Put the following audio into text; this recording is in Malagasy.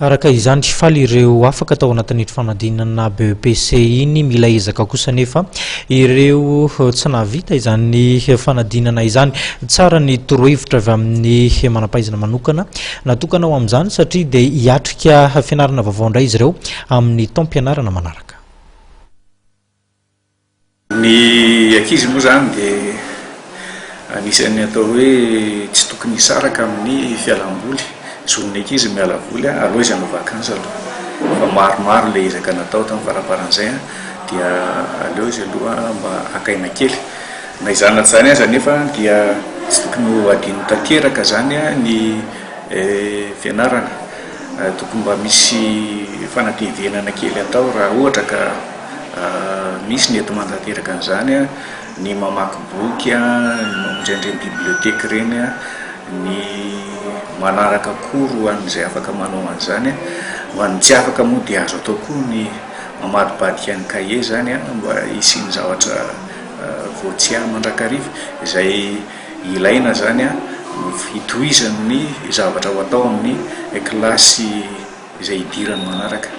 araka izany tsy faly ireo afaka atao anatin'ity fanadinana BEPC iny mila ezaka kosa nefa ireo tsy nahavita izany fanadinana izany tsara ny torohevitra avy amin'ny manampahaizana manokana natokana ho amin'izany satria dia hiatrika fianarana vaovao indray izy ireo amin'ny taom-pianarana manaraka. Ny ankizy moa zany dia anisan'ny atao hoe tsy tokony hisaraka amin'ny fialamboly. Zon'ny ankizy miala voly aloha izy hanao vakansy aloha, fa maromaro le ezaka natao tamin'ny faraparan'izay dia aleo izy aloha mba akaina kely. Na izany zany aza nefa dia tsy tokony ho adino tanteraka zany ny fianarana, tokony mba misy fanatevenana kely atao raha ohatra ka misy ny eto mantanteraka an'izany ny mamaky boky, ny mamonjy biblioteka reny, ny manaraka kory ho an'izay afaka manao an'izany. Ho an'ny tsy afaka moa dia azo atao koa ny mamadibadika ny kahie zany mba hisiany zavatra voatsia mandrakariva izay ilaina zany hitohizany ny zavatra ho atao amin'ny kilasy izay idirany manaraka.